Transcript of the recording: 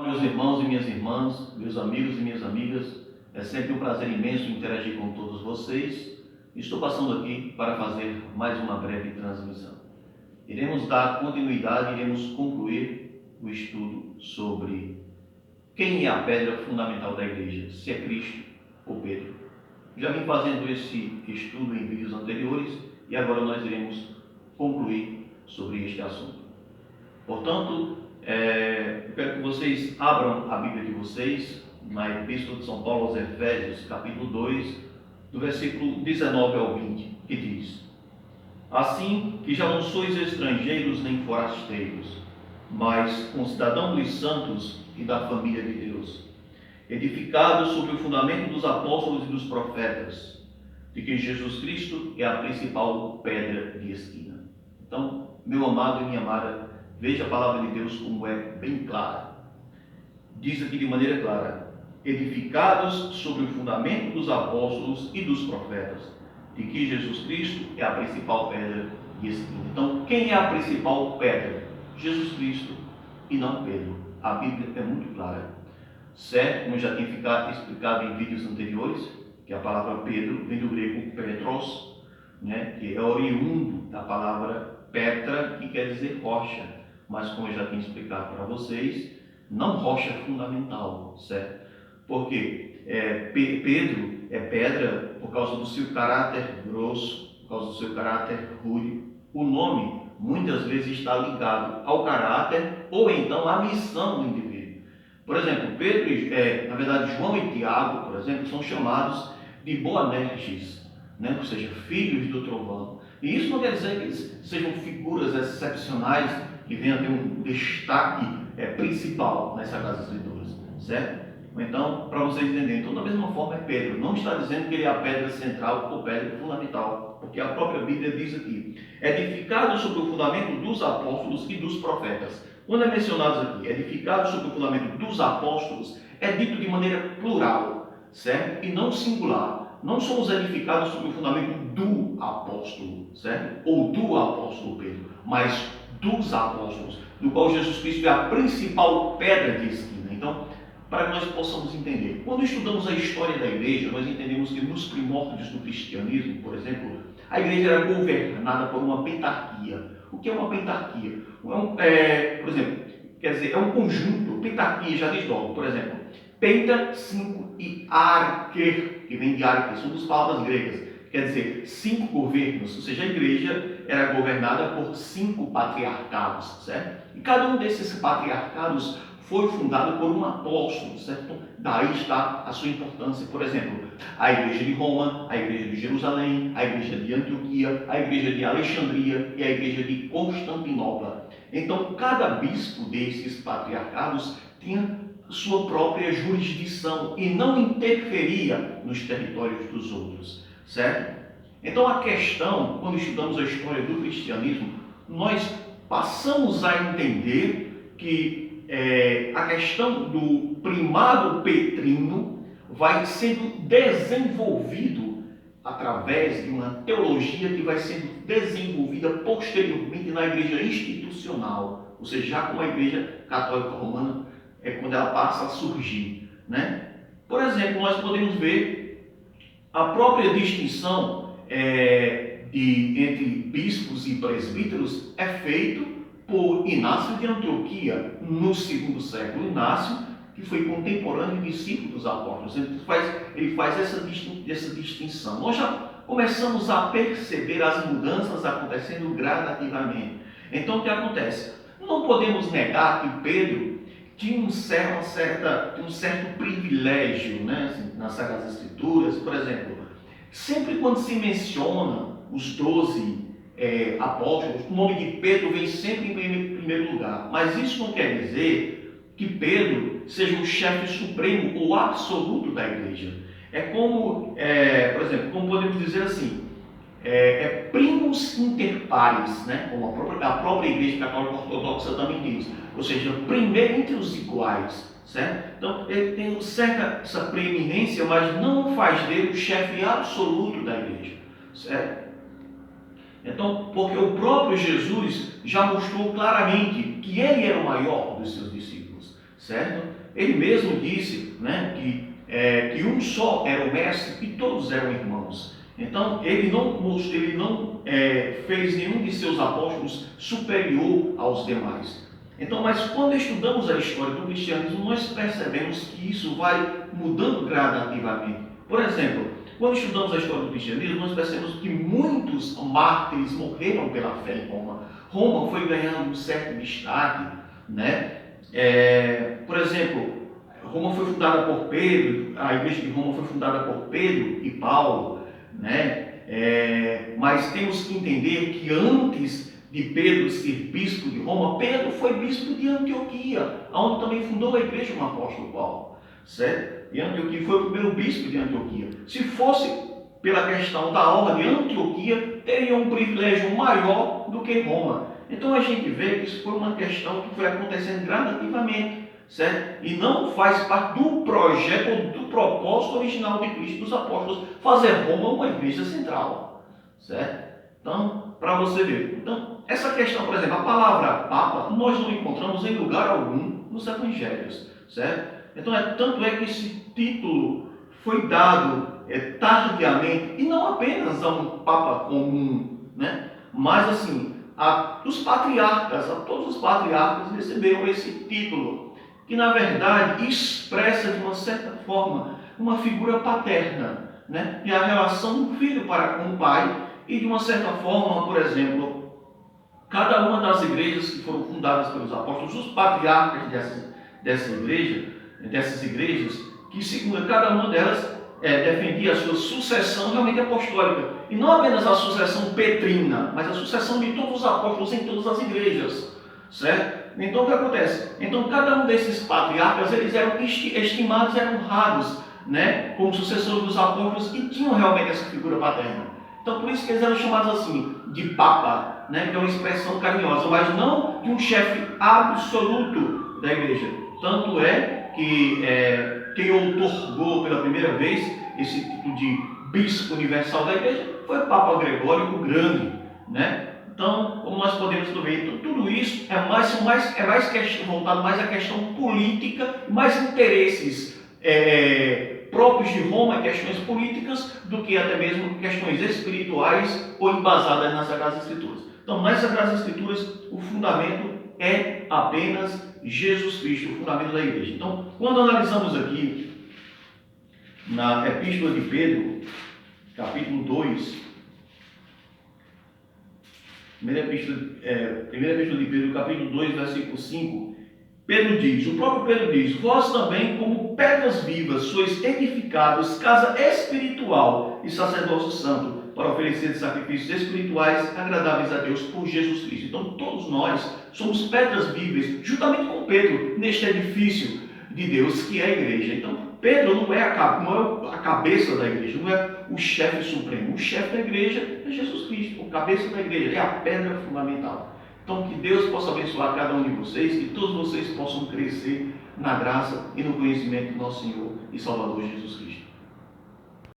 Meus irmãos e minhas irmãs, meus amigos e minhas amigas, é sempre um prazer imenso interagir com todos vocês. Estou passando aqui para fazer mais uma breve transmissão. Iremos dar continuidade, iremos concluir o estudo sobre quem é a pedra fundamental da igreja, se é Cristo ou Pedro. Já vim fazendo esse estudo em vídeos anteriores e agora nós iremos concluir sobre este assunto. Portanto, eu quero que vocês abram a Bíblia de vocês na Epístola de São Paulo aos Efésios, capítulo 2, do versículo 19 ao 20, que diz: Assim que já não sois estrangeiros nem forasteiros, mas concidadãos dos santos e da família de Deus, edificados sobre o fundamento dos apóstolos e dos profetas, de que Jesus Cristo é a principal pedra de esquina. Então, meu amado e minha amada, veja a palavra de Deus como é bem clara. Diz aqui de maneira clara: edificados sobre o fundamento dos apóstolos e dos profetas, de que Jesus Cristo é a principal pedra de esquina. Então, quem é a principal pedra? Jesus Cristo e não Pedro. A Bíblia é muito clara. Certo, como eu já tinha explicado em vídeos anteriores, que a palavra Pedro vem do grego Petros, que é oriundo da palavra Petra, que quer dizer rocha. Mas como eu já tinha explicado para vocês, não rocha fundamental, certo? Porque Pedro é pedra por causa do seu caráter grosso, por causa do seu caráter rude. O nome muitas vezes está ligado ao caráter ou então à missão do indivíduo. Por exemplo, Pedro, na verdade João e Tiago, por exemplo, são chamados de Boanerges, ou seja, filhos do trovão. E isso não quer dizer que eles sejam figuras excepcionais que venham a ter um destaque principal nas Sagradas Escrituras, certo? Então, para vocês entenderem, então da mesma forma é Pedro. Não está dizendo que ele é a pedra central ou pedra fundamental, porque a própria Bíblia diz aqui: edificado sobre o fundamento dos apóstolos e dos profetas. Quando é mencionado aqui, edificado sobre o fundamento dos apóstolos, é dito de maneira plural, certo? E não singular. Não somos edificados sobre o fundamento do apóstolo, certo? Ou do apóstolo Pedro, mas dos apóstolos, do qual Jesus Cristo é a principal pedra de esquina. Então, para que nós possamos entender, quando estudamos a história da igreja, nós entendemos que nos primórdios do cristianismo, por exemplo, a igreja era governada por uma pentarquia. O que é uma pentarquia? Por exemplo, quer dizer, é um conjunto. Pentarquia já diz logo, por exemplo, penta, 5 e arquer, que vem de arque, são duas palavras gregas. Quer dizer, 5 governos, ou seja, a igreja era governada por 5 patriarcados, certo? E cada um desses patriarcados foi fundado por um apóstolo, certo? Daí está a sua importância. Por exemplo, a igreja de Roma, a igreja de Jerusalém, a igreja de Antioquia, a igreja de Alexandria e a igreja de Constantinopla. Então, cada bispo desses patriarcados tinha sua própria jurisdição e não interferia nos territórios dos outros, certo? Então, a questão, quando estudamos a história do cristianismo, nós passamos a entender que a questão do primado petrino vai sendo desenvolvido através de uma teologia que vai sendo desenvolvida posteriormente na igreja institucional, ou seja, já como a igreja católica romana quando ela passa a surgir, Por exemplo, nós podemos ver a própria distinção entre bispos e presbíteros é feito por Inácio de Antioquia, no segundo século. Inácio, que foi contemporâneo e discípulo dos apóstolos, ele faz essa distinção. Nós já começamos a perceber as mudanças acontecendo gradativamente. Então, o que acontece? Não podemos negar que Pedro tinha um certo privilégio, nas Sagradas Escrituras. Por exemplo, sempre quando se menciona os 12 apóstolos, o nome de Pedro vem sempre em primeiro lugar. Mas isso não quer dizer que Pedro seja o chefe supremo ou absoluto da igreja. É como, por exemplo, como podemos dizer assim, primus inter pares, como a própria igreja católica ortodoxa também diz. Ou seja, primeiro entre os iguais, certo? Então, ele tem essa preeminência, mas não faz dele o chefe absoluto da igreja, certo? Então, porque o próprio Jesus já mostrou claramente que ele era o maior dos seus discípulos, certo? Ele mesmo disse, né, que um só era o mestre e todos eram irmãos. Então, ele não fez nenhum de seus apóstolos superior aos demais. Então, mas quando estudamos a história do cristianismo, nós percebemos que isso vai mudando gradativamente. Por exemplo, quando estudamos a história do cristianismo, nós percebemos que muitos mártires morreram pela fé em Roma. Roma foi ganhando um certo destaque, né? Por exemplo, Roma foi fundada por Pedro, a igreja de Roma foi fundada por Pedro e Paulo, né? Mas temos que entender que antes de Pedro ser bispo de Roma, Pedro foi bispo de Antioquia, onde também fundou a igreja com o apóstolo Paulo, certo? E Antioquia foi o primeiro bispo de Antioquia. Se fosse pela questão da honra de Antioquia, teria um privilégio maior do que Roma. Então a gente vê que isso foi uma questão que foi acontecendo gradativamente, certo? E não faz parte do projeto ou do propósito original de Cristo dos apóstolos fazer Roma uma igreja central, certo? Então, para você ver. Então, essa questão, por exemplo, a palavra Papa, nós não encontramos em lugar algum nos evangelhos, certo? Então, tanto é que esse título foi dado tardiamente, e não apenas a um Papa comum, né? Mas assim, a todos os patriarcas receberam esse título, que na verdade expressa de uma certa forma uma figura paterna, né? E a relação do filho para com o pai, e de uma certa forma, por exemplo, cada uma das igrejas que foram fundadas pelos apóstolos, os patriarcas dessas igrejas, que segundo cada uma delas defendia a sua sucessão realmente apostólica, e não apenas a sucessão petrina, mas a sucessão de todos os apóstolos em todas as igrejas, certo? Então o que acontece? Então cada um desses patriarcas, eles eram estimados, eram honrados, né, como sucessores dos apóstolos, e tinham realmente essa figura paterna. Então por isso que eles eram chamados assim, de Papa, né, que é uma expressão carinhosa, mas não de um chefe absoluto da igreja. Tanto é que quem outorgou pela primeira vez esse título de bispo universal da igreja foi o Papa Gregório o Grande, né? Então, como nós podemos ver, então, tudo isso é mais voltado mais à questão política, mais interesses próprios de Roma, questões políticas, do que até mesmo questões espirituais ou embasadas nas Sagradas Escrituras. Então, nas Sagradas Escrituras, o fundamento é apenas Jesus Cristo, o fundamento da igreja. Então, quando analisamos aqui na Epístola de Pedro, capítulo 2, primeira Epístola de Pedro, capítulo 2, versículo 5, o próprio Pedro diz: vós também, como pedras vivas, sois edificados, casa espiritual e sacerdócio santo, para oferecer sacrifícios espirituais agradáveis a Deus por Jesus Cristo. Então, todos nós somos pedras vivas, juntamente com Pedro, neste edifício de Deus que é a igreja. Então, Pedro não é a cabeça da igreja, não é o chefe supremo. O chefe da igreja é Jesus Cristo, o cabeça da igreja, é a pedra fundamental. Então, que Deus possa abençoar cada um de vocês, que todos vocês possam crescer na graça e no conhecimento do nosso Senhor e Salvador Jesus Cristo.